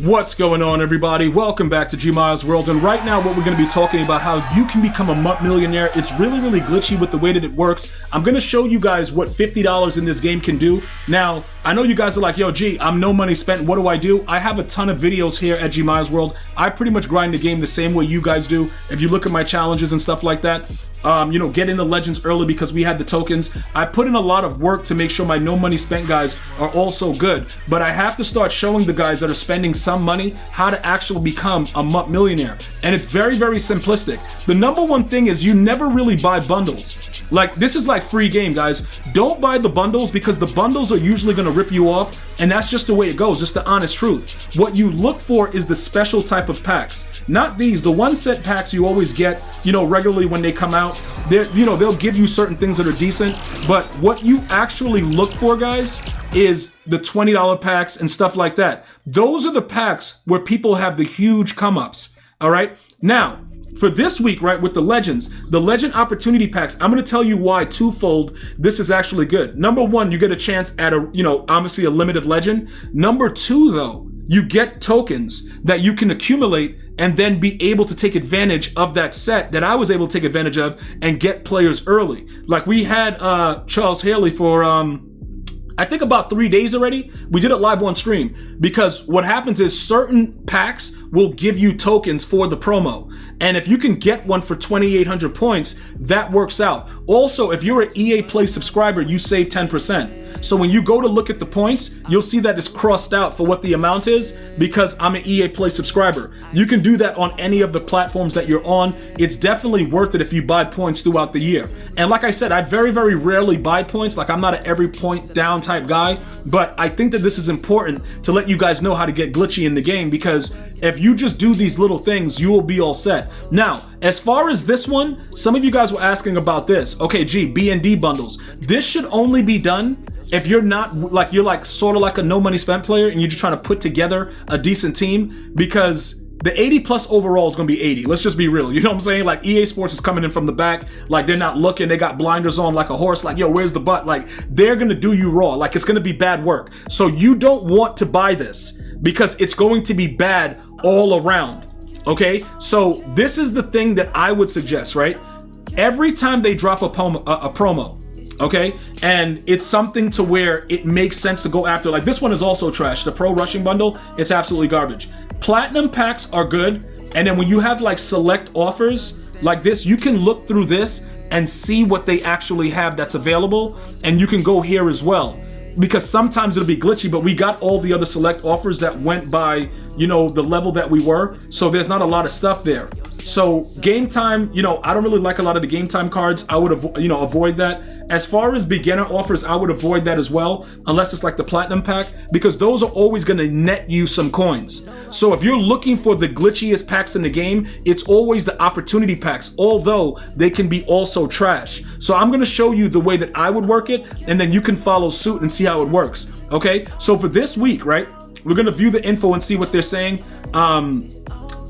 What's going on, everybody? Welcome back to GmiasWorld, and right now what we're going to be talking about how you can become a MUT millionaire. It's really glitchy with the way that it works. I'm going to show you guys what $50 in this game can do. Now, I know you guys are like, yo, G, I'm no money spent. What do? I have a ton of videos here at GmiasWorld. I pretty much grind the game the same way you guys do. If you look at my challenges and stuff like that, get in the legends early because we had the tokens. I put in a lot of work to make sure my no money spent guys are also good, but I have to start showing the guys that are spending some money how to actually become a MUT millionaire. And it's very simplistic. The number one thing is you never really buy bundles. Like, this is like free game, guys. Don't buy the bundles because the bundles are usually going to rip you off, and that's just the way it goes, just the honest truth. What you look for is the special type of packs, not these. The one set packs you always get, regularly when they come out. They'll give you certain things that are decent, but what you actually look for, guys, is the $20 packs and stuff like that. Those are the packs where people have the huge come-ups, all right? Now, for this week, right, with the legends, the legend opportunity packs, I'm going to tell you why twofold this is actually good. Number one, you get a chance at obviously a limited legend. Number two, though, you get tokens that you can accumulate and then be able to take advantage of that set that I was able to take advantage of and get players early. Like, we had Charles Haley for I think about 3 days already. We did it live on stream because what happens is certain packs will give you tokens for the promo. And if you can get one for 2,800 points, that works out. Also, if you're an EA Play subscriber, you save 10%. So when you go to look at the points, you'll see that it's crossed out for what the amount is because I'm an EA Play subscriber. You can do that on any of the platforms that you're on. It's definitely worth it if you buy points throughout the year. And like I said, I very rarely buy points. Like, I'm not an every point down type guy, but I think that this is important to let you guys know how to get glitchy in the game, because if you just do these little things, you will be all set. Now, as far as this one, some of you guys were asking about this. Okay, G, B&D bundles. This should only be done if you're not like, you're sort of like a no money spent player and you're just trying to put together a decent team, because the 80 plus overall is going to be 80. Let's just be real. You know what I'm saying? Like, EA Sports is coming in from the back. Like, they're not looking. They got blinders on like a horse. Like, yo, where's the butt? Like, they're going to do you raw. Like, it's going to be bad work. So you don't want to buy this because it's going to be bad all around. Okay? So this is the thing that I would suggest, right? Every time they drop a promo, okay, and it's something to where it makes sense to go after. Like, this one is also trash. The Pro Rushing Bundle, it's absolutely garbage. Platinum packs are good, and then when you have like select offers like this, you can look through this and see what they actually have that's available, and you can go here as well, because sometimes it'll be glitchy, but we got all the other select offers that went by, the level that we were, so there's not a lot of stuff there. So game time, I don't really like a lot of the game time cards. I would avoid that. As far as beginner offers, I would avoid that as well, unless it's like the platinum pack, because those are always going to net you some coins. So if you're looking for the glitchiest packs in the game, it's always the opportunity packs, although they can be also trash. So I'm going to show you the way that I would work it, and then you can follow suit and see how it works. Okay, so for this week, right, we're going to view the info and see what they're saying.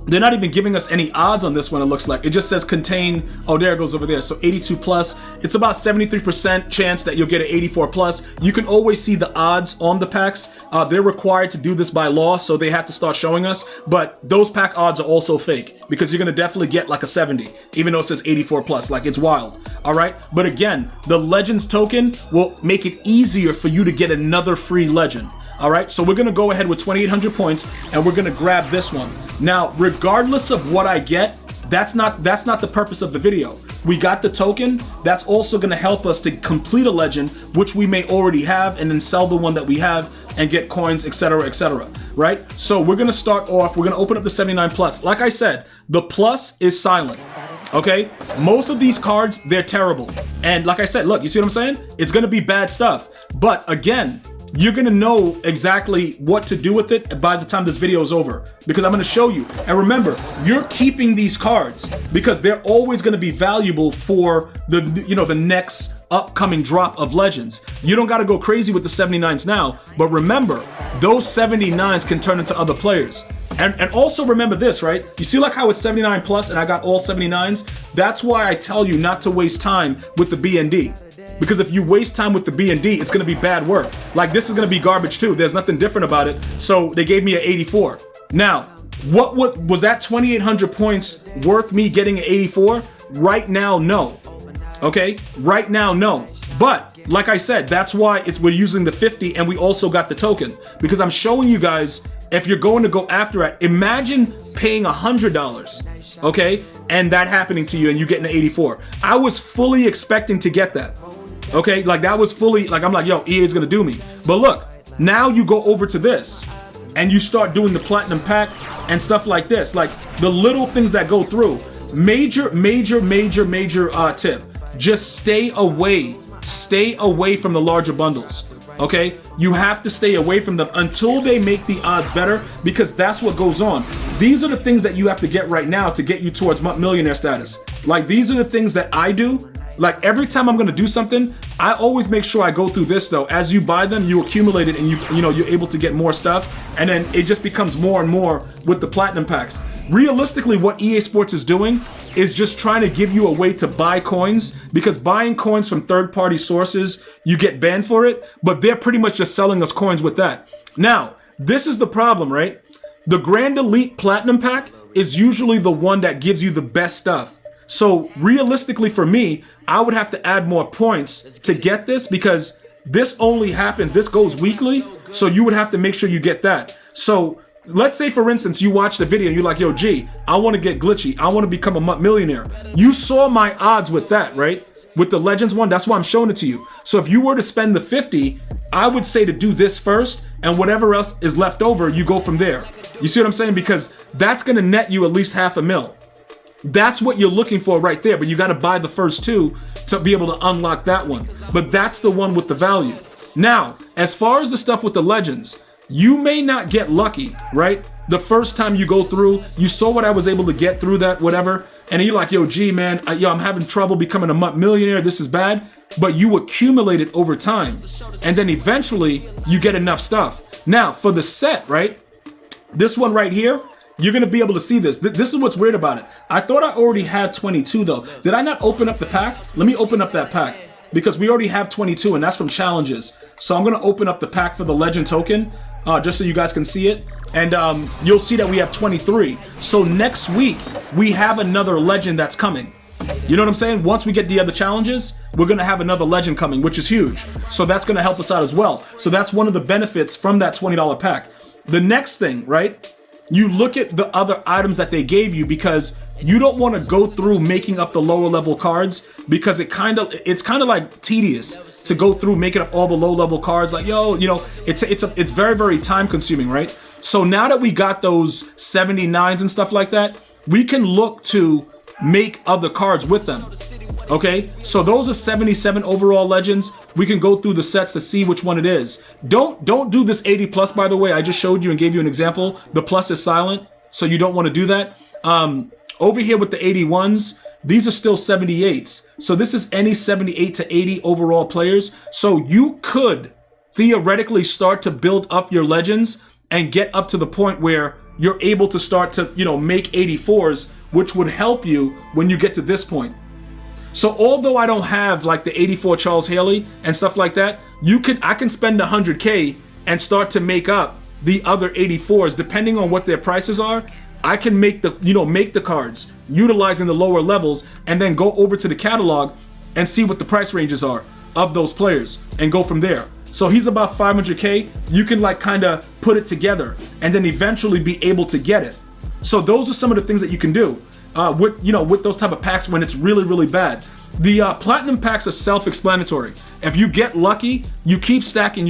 They're not even giving us any odds on this one, it looks like. It just says contain, oh, there it goes over there. So 82 plus, it's about 73% chance that you'll get an 84 plus. You can always see the odds on the packs. They're required to do this by law, so they have to start showing us. But those pack odds are also fake, because you're gonna definitely get like a 70, even though it says 84 plus, like, it's wild, all right? But again, the Legends token will make it easier for you to get another free legend. All right, so we're gonna go ahead with 2,800 points, and we're gonna grab this one. Now, regardless of what I get, that's not the purpose of the video. We got the token. That's also gonna help us to complete a legend, which we may already have, and then sell the one that we have and get coins, etc., right? So we're gonna start off. We're gonna open up the 79 plus. Like I said, the plus is silent. Okay, most of these cards, they're terrible. And like I said, look, you see what I'm saying? It's gonna be bad stuff. But again, you're gonna know exactly what to do with it by the time this video is over, because I'm gonna show you. And remember, you're keeping these cards because they're always gonna be valuable for the the next upcoming drop of legends. You don't gotta go crazy with the 79s now, but remember, those 79s can turn into other players. And also remember this, right? You see like how it's 79 plus and I got all 79s? That's why I tell you not to waste time with the B&D. Because if you waste time with the B&D, it's going to be bad work. Like, this is going to be garbage too. There's nothing different about it. So they gave me an 84. Now, what was that 2,800 points worth me getting an 84? Right now, no. Okay, right now, no. But like I said, that's why we're using the 50, and we also got the token, because I'm showing you guys, if you're going to go after it, imagine paying $100, okay, and that happening to you and you getting an 84. I was fully expecting to get that, okay, like that was fully, like I'm like, yo, EA is gonna do me. But look, now you go over to this and you start doing the platinum pack and stuff like this, like the little things that go through. Major tip: just stay away from the larger bundles. Okay, you have to stay away from them until they make the odds better, because that's what goes on. These are the things that you have to get right now to get you towards MUT Millionaire status. Like, these are the things that I do. Like, every time I'm gonna do something, I always make sure I go through this though. As you buy them, you accumulate it, and you're able to get more stuff, and then it just becomes more and more with the platinum packs. Realistically, what EA Sports is doing is just trying to give you a way to buy coins, because buying coins from third-party sources, you get banned for it, but they're pretty much just selling us coins with that. Now, this is the problem, right? The Grand Elite Platinum Pack is usually the one that gives you the best stuff. So realistically for me, I would have to add more points to get this, because this only happens, this goes weekly, so you would have to make sure you get that. So let's say, for instance, you watch the video and you're like, yo, G, I want to get glitchy. I want to become a MUT Millionaire. You saw my odds with that, right? With the Legends one, that's why I'm showing it to you. So if you were to spend the 50, I would say to do this first, and whatever else is left over, you go from there. You see what I'm saying? Because that's going to net you at least $500,000. That's what you're looking for right there, but you got to buy the first two to be able to unlock that one. But that's the one with the value. Now, as far as the stuff with the Legends, you may not get lucky, right? The first time you go through, you saw what I was able to get through that, whatever, and you're like, yo, G, man, I'm having trouble becoming a MUT Millionaire. This is bad. But you accumulate it over time, and then eventually you get enough stuff. Now, for the set, right? This one right here, you're going to be able to see this. This is what's weird about it. I thought I already had 22, though. Did I not open up the pack? Let me open up that pack, because we already have 22, and that's from challenges. So I'm going to open up the pack for the Legend token, just so you guys can see it. And you'll see that we have 23. So next week, we have another Legend that's coming. You know what I'm saying? Once we get the other challenges, we're going to have another Legend coming, which is huge. So that's going to help us out as well. So that's one of the benefits from that $20 pack. The next thing, right? You look at the other items that they gave you, because you don't want to go through making up the lower level cards, because it's kind of like tedious to go through making up all the low level cards. Like, yo, it's very, very time consuming, right? So now that we got those 79s and stuff like that, we can look to make other cards with them. Okay, so those are 77 overall Legends. We can go through the sets to see which one it is. Don't do this 80 plus, by the way. I just showed you and gave you an example. The plus is silent, so you don't want to do that. Over here with the 81s, these are still 78s. So this is any 78 to 80 overall players. So you could theoretically start to build up your Legends and get up to the point where you're able to start to, make 84s, which would help you when you get to this point. So although I don't have like the 84 Charles Haley and stuff like that, I can spend 100K and start to make up the other 84s, depending on what their prices are. I can make the cards utilizing the lower levels, and then go over to the catalog and see what the price ranges are of those players and go from there. So he's about 500K. You can kind of put it together and then eventually be able to get it. So those are some of the things that you can do with those type of packs when it's really, really bad. The platinum packs are self-explanatory. If you get lucky, you keep stacking,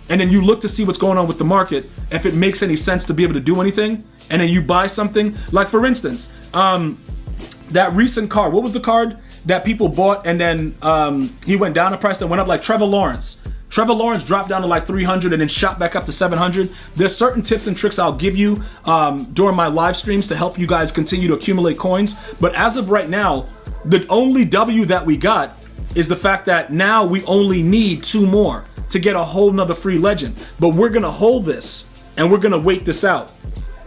and then you look to see what's going on with the market, if it makes any sense to be able to do anything, and then you buy something. Like, for instance, that recent card, what was the card that people bought and then he went down in price, that went up, like Trevor Lawrence? Trevor Lawrence dropped down to like 300 and then shot back up to 700. There's certain tips and tricks I'll give you during my live streams to help you guys continue to accumulate coins. But as of right now, the only W that we got is the fact that now we only need 2 more to get a whole nother free Legend. But we're gonna hold this and we're gonna wait this out.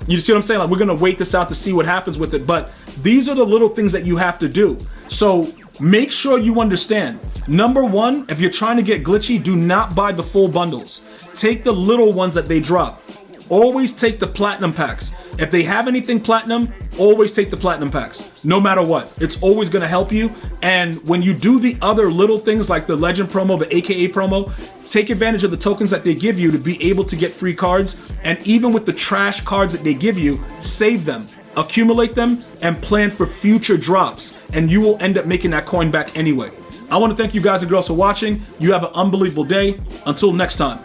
You see what I'm saying? Like, we're gonna wait this out to see what happens with it. But these are the little things that you have to do. So make sure you understand. Number 1, if you're trying to get glitchy, do not buy the full bundles. Take the little ones that they drop. always take the platinum packs. If they have anything platinum, always take the platinum packs, no matter what. It's always going to help you. And when you do the other little things like the legend promo, the AKA promo, take advantage of the tokens that they give you to be able to get free cards. And even with the trash cards that they give you, save them, accumulate them, and plan for future drops. And you will end up making that coin back anyway. I want to thank you guys and girls for watching. You have an unbelievable day. Until next time,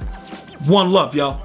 one love, y'all.